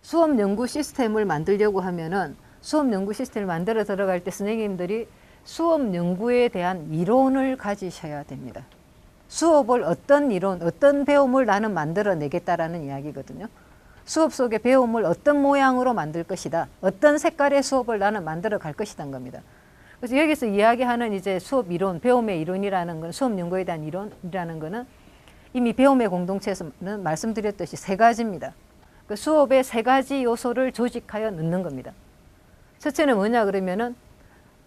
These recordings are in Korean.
수업 연구 시스템을 만들려고 하면은 수업 연구 시스템을 만들어 들어갈 때 선생님들이 수업 연구에 대한 이론을 가지셔야 됩니다. 수업을 어떤 이론, 어떤 배움을 나는 만들어내겠다라는 이야기거든요. 수업 속의 배움을 어떤 모양으로 만들 것이다. 어떤 색깔의 수업을 나는 만들어 갈 것이란 겁니다. 그래서 여기서 이야기하는 이제 수업 이론, 배움의 이론이라는 건, 수업 연구에 대한 이론이라는 거는 이미 배움의 공동체에서는 말씀드렸듯이 세 가지입니다. 그 수업의 세 가지 요소를 조직하여 넣는 겁니다. 첫째는 뭐냐 그러면은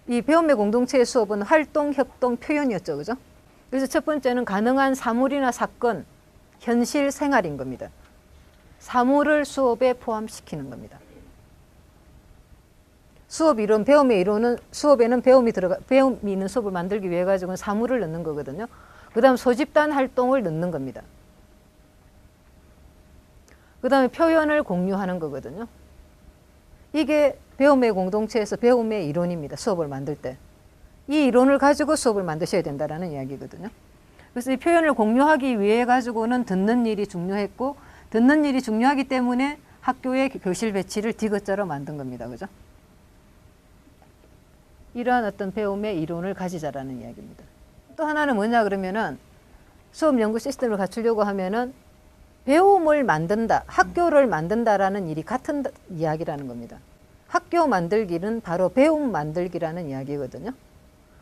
이 배움의 공동체의 수업은 활동, 협동, 표현이었죠. 그죠? 그래서 첫 번째는 가능한 사물이나 사건, 현실, 생활인 겁니다. 사물을 수업에 포함시키는 겁니다. 수업 이론, 배움의 이론은 수업에는 배움이 있는 수업을 만들기 위해 가지고는 사물을 넣는 거거든요. 그 다음 소집단 활동을 넣는 겁니다. 그 다음에 표현을 공유하는 거거든요. 이게 배움의 공동체에서 배움의 이론입니다. 수업을 만들 때. 이 이론을 가지고 수업을 만드셔야 된다는 이야기거든요. 그래서 이 표현을 공유하기 위해 가지고는 듣는 일이 중요했고, 듣는 일이 중요하기 때문에 학교의 교실 배치를 D자로 만든 겁니다. 그죠? 이러한 어떤 배움의 이론을 가지자라는 이야기입니다. 또 하나는 뭐냐 그러면은 수업 연구 시스템을 갖추려고 하면은 배움을 만든다, 학교를 만든다라는 일이 같은 이야기라는 겁니다. 학교 만들기는 바로 배움 만들기라는 이야기거든요.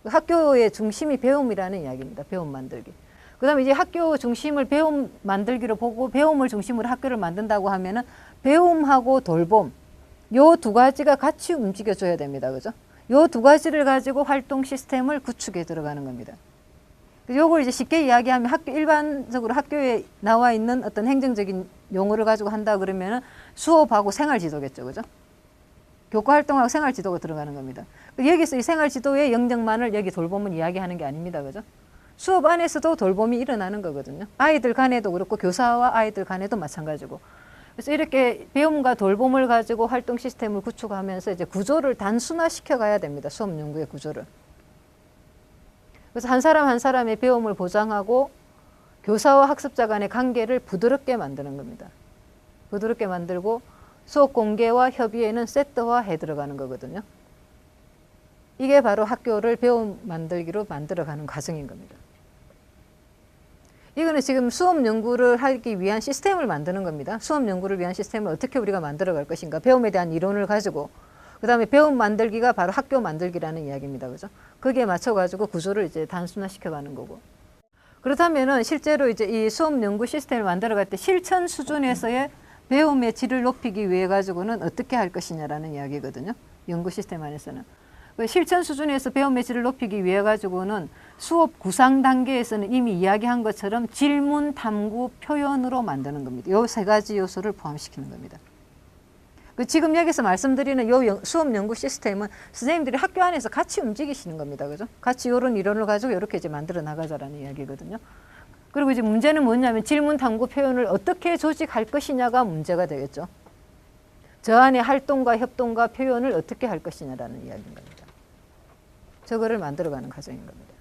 학교의 중심이 배움이라는 이야기입니다. 배움 만들기. 그 다음에 이제 학교 중심을 배움 만들기로 보고 배움을 중심으로 학교를 만든다고 하면은 배움하고 돌봄, 요 두 가지가 같이 움직여줘야 됩니다. 그죠? 요 두 가지를 가지고 활동 시스템을 구축해 들어가는 겁니다. 요걸 이제 쉽게 이야기하면 일반적으로 학교에 나와 있는 어떤 행정적인 용어를 가지고 한다 그러면은 수업하고 생활지도겠죠. 그죠? 교과 활동하고 생활지도가 들어가는 겁니다. 여기서 이 생활지도의 영역만을 여기 돌봄을 이야기하는 게 아닙니다. 그죠? 수업 안에서도 돌봄이 일어나는 거거든요. 아이들 간에도 그렇고 교사와 아이들 간에도 마찬가지고. 그래서 이렇게 배움과 돌봄을 가지고 활동 시스템을 구축하면서 이제 구조를 단순화시켜 가야 됩니다. 수업 연구의 구조를. 그래서 한 사람 한 사람의 배움을 보장하고 교사와 학습자 간의 관계를 부드럽게 만드는 겁니다. 부드럽게 만들고 수업 공개와 협의에는 세트화해 들어가는 거거든요. 이게 바로 학교를 배움 만들기로 만들어가는 과정인 겁니다. 이거는 지금 수업 연구를 하기 위한 시스템을 만드는 겁니다. 수업 연구를 위한 시스템을 어떻게 우리가 만들어갈 것인가. 배움에 대한 이론을 가지고 그 다음에 배움 만들기가 바로 학교 만들기라는 이야기입니다. 그죠? 거기에 맞춰가지고 구조를 이제 단순화시켜가는 거고. 그렇다면은 실제로 이제 이 수업 연구 시스템을 만들어갈 때 실천 수준에서의 배움의 질을 높이기 위해 가지고는 어떻게 할 것이냐라는 이야기거든요. 연구 시스템 안에서는. 실천 수준에서 배움의 질을 높이기 위해 가지고는 수업 구상 단계에서는 이미 이야기한 것처럼 질문, 탐구, 표현으로 만드는 겁니다. 요 세 가지 요소를 포함시키는 겁니다. 지금 여기서 말씀드리는 요 수업 연구 시스템은 선생님들이 학교 안에서 같이 움직이시는 겁니다. 그죠? 같이 이런 이론을 가지고 이렇게 이제 만들어 나가자라는 이야기거든요. 그리고 이제 문제는 뭐냐면 질문, 탐구, 표현을 어떻게 조직할 것이냐가 문제가 되겠죠. 저 안에 활동과 협동과 표현을 어떻게 할 것이냐라는 이야기인 겁니다. 저거를 만들어가는 과정인 겁니다.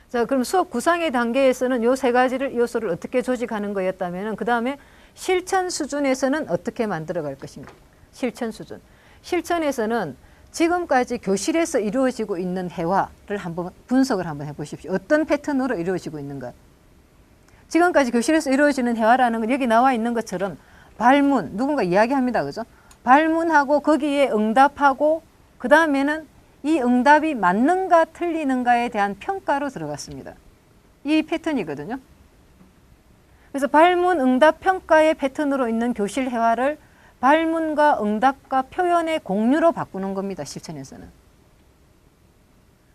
자, 그럼 수업 구상의 단계에서는 요 세 가지를 요소를 어떻게 조직하는 거였다면은 그 다음에 실천 수준에서는 어떻게 만들어갈 것인가. 실천 수준. 실천에서는 지금까지 교실에서 이루어지고 있는 회화를 한번 분석을 한번 해보십시오. 어떤 패턴으로 이루어지고 있는가. 지금까지 교실에서 이루어지는 회화라는 건 여기 나와 있는 것처럼 발문, 누군가 이야기합니다. 그죠? 발문하고 거기에 응답하고 그 다음에는 이 응답이 맞는가 틀리는가에 대한 평가로 들어갔습니다. 이 패턴이거든요. 그래서 발문, 응답, 평가의 패턴으로 있는 교실 회화를 발문과 응답과 표현의 공유로 바꾸는 겁니다. 실천에서는.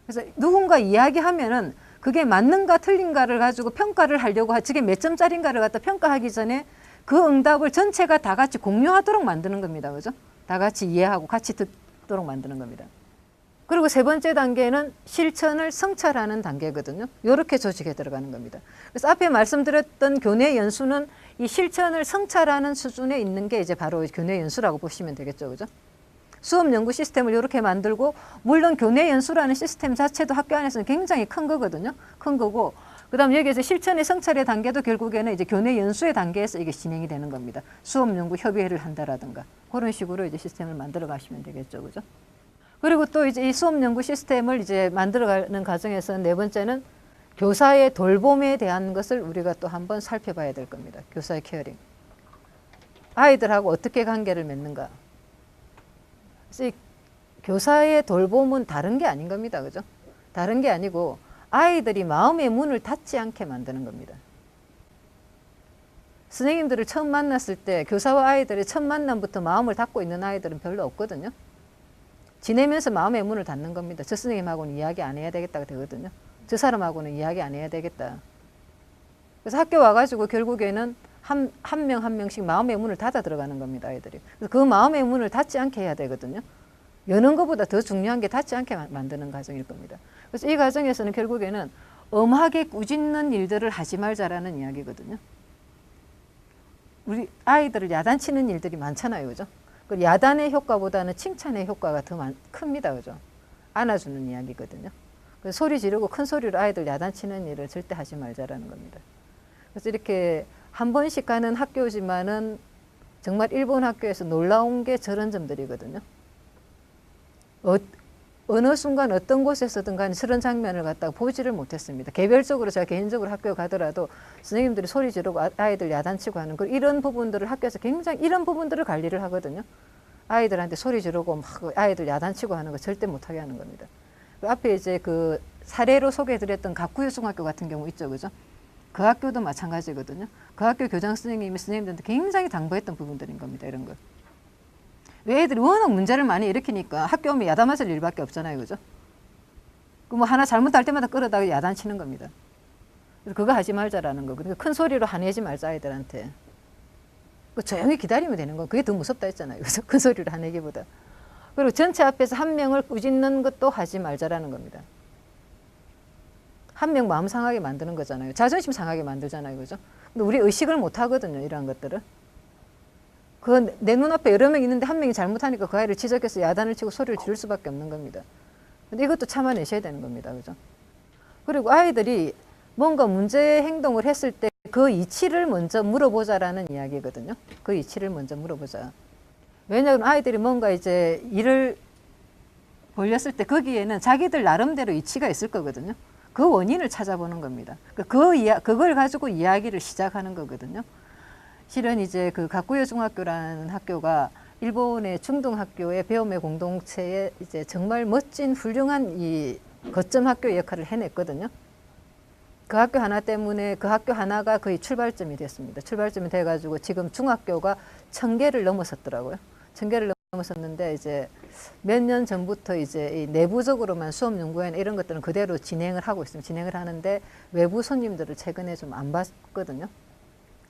그래서 누군가 이야기하면은 그게 맞는가 틀린가를 가지고 평가를 하려고 저게 몇 점짜리인가를 갖다 평가하기 전에 그 응답을 전체가 다 같이 공유하도록 만드는 겁니다. 그죠? 다 같이 이해하고 같이 듣도록 만드는 겁니다. 그리고 세 번째 단계는 실천을 성찰하는 단계거든요. 이렇게 조직에 들어가는 겁니다. 그래서 앞에 말씀드렸던 교내 연수는 이 실천을 성찰하는 수준에 있는 게 이제 바로 교내 연수라고 보시면 되겠죠. 그죠? 수업 연구 시스템을 이렇게 만들고, 물론 교내 연수라는 시스템 자체도 학교 안에서는 굉장히 큰 거거든요. 큰 거고, 그다음 여기에서 실천의 성찰의 단계도 결국에는 이제 교내 연수의 단계에서 이게 진행이 되는 겁니다. 수업 연구 협의회를 한다라든가 그런 식으로 이제 시스템을 만들어 가시면 되겠죠, 그죠? 그리고 또 이제 이 수업 연구 시스템을 이제 만들어가는 과정에서 네 번째는 교사의 돌봄에 대한 것을 우리가 또 한번 살펴봐야 될 겁니다. 교사의 케어링. 아이들하고 어떻게 관계를 맺는가. 그래서 이 교사의 돌봄은 다른 게 아닌 겁니다. 그죠? 다른 게 아니고 아이들이 마음의 문을 닫지 않게 만드는 겁니다. 선생님들을 처음 만났을 때 교사와 아이들의 첫 만남부터 마음을 닫고 있는 아이들은 별로 없거든요. 지내면서 마음의 문을 닫는 겁니다. 저 선생님하고는 이야기 안 해야 되겠다가 되거든요. 저 사람하고는 이야기 안 해야 되겠다. 그래서 학교 와가지고 결국에는 한 명 한 명씩 마음의 문을 닫아 들어가는 겁니다. 아이들이. 그래서 그 마음의 문을 닫지 않게 해야 되거든요. 여는 것보다 더 중요한 게 닫지 않게 만드는 과정일 겁니다. 그래서 이 과정에서는 결국에는 엄하게 꾸짖는 일들을 하지 말자라는 이야기거든요. 우리 아이들을 야단치는 일들이 많잖아요. 그죠? 그 야단의 효과보다는 칭찬의 효과가 더 큽니다. 그죠? 안아주는 이야기거든요. 그래서 소리 지르고 큰 소리로 아이들 야단치는 일을 절대 하지 말자라는 겁니다. 그래서 이렇게 한 번씩 가는 학교지만은 정말 일본 학교에서 놀라운 게 저런 점들이거든요. 어느 순간 어떤 곳에서든 간에 저런 장면을 갖다가 보지를 못했습니다. 개별적으로 제가 개인적으로 학교에 가더라도 선생님들이 소리 지르고 아이들 야단치고 하는 이런 부분들을 학교에서 굉장히 이런 부분들을 관리를 하거든요. 아이들한테 소리 지르고 막 아이들 야단치고 하는 거 절대 못하게 하는 겁니다. 그 앞에 이제 그 사례로 소개해드렸던 가쿠유 중학교 같은 경우 있죠, 그죠? 그 학교도 마찬가지거든요. 그 학교 교장 선생님이 선생님들한테 굉장히 당부했던 부분들인 겁니다. 이런 거. 왜 애들이 워낙 문제를 많이 일으키니까 학교 오면 야단맞을 일밖에 없잖아요. 그죠? 그 뭐 하나 잘못할 때마다 끌어다가 야단치는 겁니다. 그래서 그거 하지 말자라는 거. 그러니까 큰 소리로 화내지 말자 아이들한테. 그 조용히 기다리면 되는 거. 그게 더 무섭다 했잖아요. 그래서 큰 소리로 화내기보다. 그리고 전체 앞에서 한 명을 꾸짖는 것도 하지 말자라는 겁니다. 한 명 마음 상하게 만드는 거잖아요. 자존심 상하게 만들잖아요. 그죠? 근데 우리 의식을 못 하거든요. 이러한 것들을. 그 내 눈앞에 여러 명 있는데 한 명이 잘못하니까 그 아이를 지적해서 야단을 치고 소리를 지를 수밖에 없는 겁니다. 근데 이것도 참아내셔야 되는 겁니다. 그죠? 그리고 아이들이 뭔가 문제 행동을 했을 때 그 이치를 먼저 물어보자라는 이야기거든요. 그 이치를 먼저 물어보자. 왜냐하면 아이들이 뭔가 이제 일을 벌렸을 때 거기에는 자기들 나름대로 이치가 있을 거거든요. 그 원인을 찾아보는 겁니다. 그걸 가지고 이야기를 시작하는 거거든요. 실은 이제 그 가쿠요 중학교라는 학교가 일본의 중등학교의 배움의 공동체에 이제 정말 멋진 훌륭한 이 거점 학교 역할을 해냈거든요. 그 학교 하나 때문에 그 학교 하나가 거의 출발점이 됐습니다. 출발점이 돼가지고 지금 중학교가 1000개를 넘어섰더라고요. 1000개를 넘어섰는데 이제 몇 년 전부터 이제 이 내부적으로만 수업 연구회나 이런 것들은 그대로 진행을 하고 있습니다. 진행을 하는데 외부 손님들을 최근에 좀 안 봤거든요.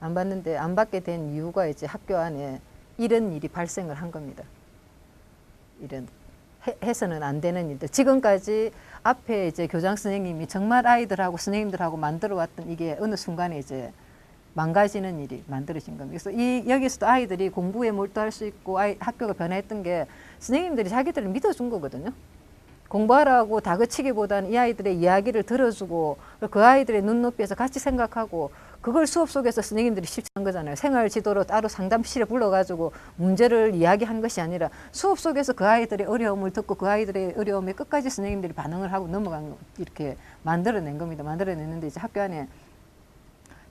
안 봤는데 안 받게 된 이유가 이제 학교 안에 이런 일이 발생을 한 겁니다. 이런 해서는 안 되는 일들. 지금까지 앞에 이제 교장 선생님이 정말 아이들하고 선생님들하고 만들어 왔던 이게 어느 순간에 이제 망가지는 일이 만들어진 겁니다. 그래서 여기서도 아이들이 공부에 몰두할 수 있고 학교가 변화했던 게 선생님들이 자기들을 믿어준 거거든요. 공부하라고 다그치기보다는 이 아이들의 이야기를 들어주고 그 아이들의 눈높이에서 같이 생각하고 그걸 수업 속에서 선생님들이 실천한 거잖아요. 생활 지도로 따로 상담실에 불러가지고 문제를 이야기한 것이 아니라 수업 속에서 그 아이들의 어려움을 듣고 그 아이들의 어려움에 끝까지 선생님들이 반응을 하고 넘어간 이렇게 만들어낸 겁니다. 만들어냈는데 이제 학교 안에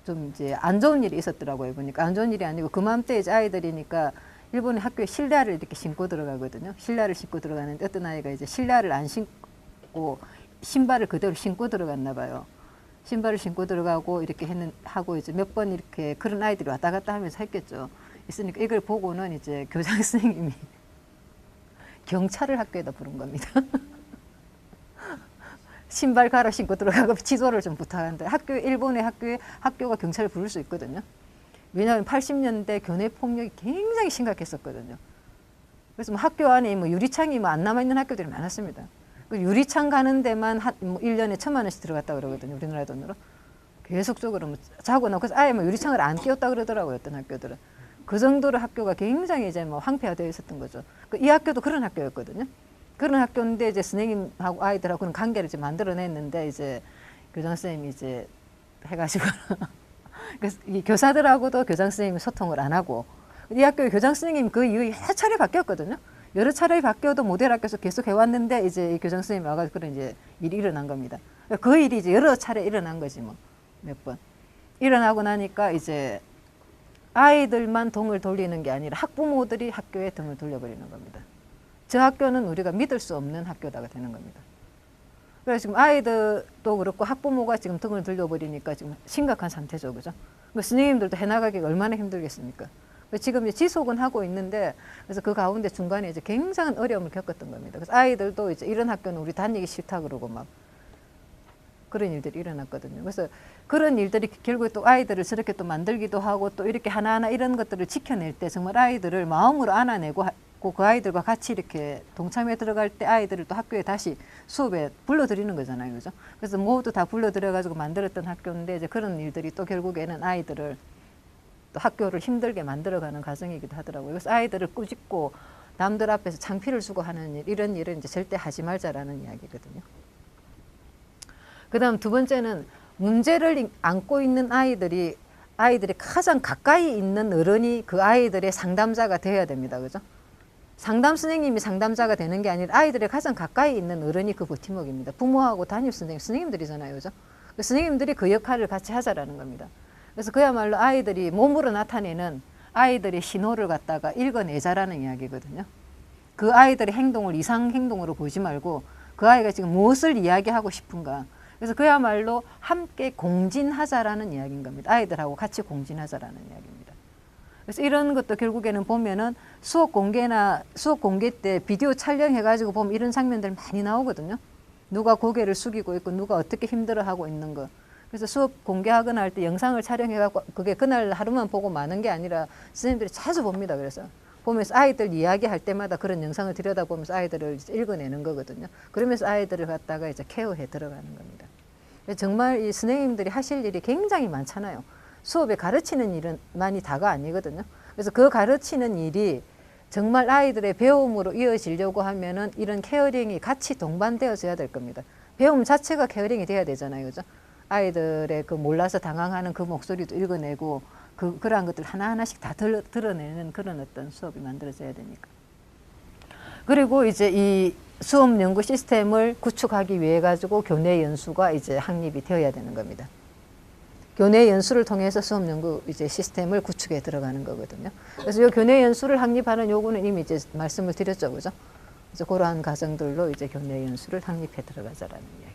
좀 이제 안 좋은 일이 있었더라고요. 보니까 안 좋은 일이 아니고 그맘때 이제 아이들이니까 일본의 학교에 실내화를 이렇게 신고 들어가거든요. 실내화를 신고 들어가는데 어떤 아이가 이제 실내화를 안 신고 신발을 그대로 신고 들어갔나 봐요. 신발을 신고 들어가고 이렇게 하고 이제 몇 번 이렇게 그런 아이들이 왔다 갔다 하면서 했겠죠. 있으니까 이걸 보고는 이제 교장 선생님이 경찰을 학교에다 부른 겁니다. 신발 갈아 신고 들어가고 지도를 좀 부탁하는데 일본의 학교가 경찰을 부를 수 있거든요. 왜냐하면 80년대 교내 폭력이 굉장히 심각했었거든요. 그래서 뭐 학교 안에 뭐 유리창이 뭐 안 남아 있는 학교들이 많았습니다. 그 유리창 가는 데만 1년에 1000만 원씩 들어갔다 그러거든요. 우리나라 돈으로. 계속적으로 뭐 자고 나고 그래서 아예 뭐 유리창을 안 띄웠다 그러더라고요. 어떤 학교들은. 그 정도로 학교가 굉장히 이제 뭐 황폐화되어 있었던 거죠. 이 학교도 그런 학교였거든요. 그런 학교인데 이제 선생님하고 아이들하고는 관계를 이제 만들어냈는데 이제 교장 선생님이 이제 해가지고 그래서 이 교사들하고도 교장 선생님이 소통을 안 하고 이 학교의 교장 선생님 그 이후에 여러 차례 바뀌었거든요. 여러 차례 바뀌어도 모델 학교에서 계속 해왔는데 이제 이 교장 선생님이 와가지고 그런 이제 일이 일어난 겁니다. 그 일이 이제 여러 차례 일어난 거지 뭐 몇 번. 일어나고 나니까 이제 아이들만 등을 돌리는 게 아니라 학부모들이 학교에 등을 돌려버리는 겁니다. 저 학교는 우리가 믿을 수 없는 학교다가 되는 겁니다. 그래서 지금 아이들도 그렇고 학부모가 지금 등을 돌려버리니까 지금 심각한 상태죠. 그죠? 선생님들도 해나가기가 얼마나 힘들겠습니까? 지금 이제 지속은 하고 있는데 그래서 그 가운데 중간에 이제 굉장한 어려움을 겪었던 겁니다. 그래서 아이들도 이제 이런 학교는 우리 다니기 싫다 그러고 막 그런 일들이 일어났거든요. 그래서 그런 일들이 결국에 또 아이들을 저렇게 또 만들기도 하고 또 이렇게 하나하나 이런 것들을 지켜낼 때 정말 아이들을 마음으로 안아내고 그 아이들과 같이 이렇게 동참에 들어갈 때 아이들을 또 학교에 다시 수업에 불러들이는 거잖아요. 그죠? 그래서 모두 다 불러들여가지고 만들었던 학교인데 이제 그런 일들이 또 결국에는 아이들을 또 학교를 힘들게 만들어가는 과정이기도 하더라고요. 그래서 아이들을 꾸짖고 남들 앞에서 창피를 주고 하는 일, 이런 일은 이제 절대 하지 말자라는 이야기거든요. 그 다음 두 번째는 문제를 안고 있는 아이들이 가장 가까이 있는 어른이 그 아이들의 상담자가 되어야 됩니다. 그죠? 상담 선생님이 상담자가 되는 게 아니라 아이들의 가장 가까이 있는 어른이 그 버팀목입니다. 부모하고 담임 선생님, 선생님들이잖아요. 그죠? 선생님들이 그 역할을 같이 하자라는 겁니다. 그래서 그야말로 아이들이 몸으로 나타내는 아이들의 신호를 갖다가 읽어내자라는 이야기거든요. 그 아이들의 행동을 이상 행동으로 보지 말고 그 아이가 지금 무엇을 이야기하고 싶은가. 그래서 그야말로 함께 공진하자라는 이야기인 겁니다. 아이들하고 같이 공진하자라는 이야기입니다. 그래서 이런 것도 결국에는 보면은 수업 공개 때 비디오 촬영해가지고 보면 이런 장면들 많이 나오거든요. 누가 고개를 숙이고 있고 누가 어떻게 힘들어하고 있는 거. 그래서 수업 공개하거나 할 때 영상을 촬영해갖고 그게 그날 하루만 보고 마는 게 아니라 선생님들이 자주 봅니다. 그래서 보면서 아이들 이야기할 때마다 그런 영상을 들여다보면서 아이들을 읽어내는 거거든요. 그러면서 아이들을 갖다가 이제 케어해 들어가는 겁니다. 정말 이 선생님들이 하실 일이 굉장히 많잖아요. 수업에 가르치는 일은 많이 다가 아니거든요. 그래서 그 가르치는 일이 정말 아이들의 배움으로 이어지려고 하면은 이런 케어링이 같이 동반되어져야 될 겁니다. 배움 자체가 케어링이 돼야 되잖아요. 그죠? 아이들의 그 몰라서 당황하는 그 목소리도 읽어내고 그러한 것들 하나하나씩 다 드러내는 그런 어떤 수업이 만들어져야 되니까. 그리고 이제 이 수업 연구 시스템을 구축하기 위해 가지고 교내 연수가 이제 확립이 되어야 되는 겁니다. 교내 연수를 통해서 수업 연구 이제 시스템을 구축해 들어가는 거거든요. 그래서 이 교내 연수를 확립하는 요구는 이미 이제 말씀을 드렸죠, 그죠? 그래서 그러한 과정들로 이제 교내 연수를 확립해 들어가자라는 이야기.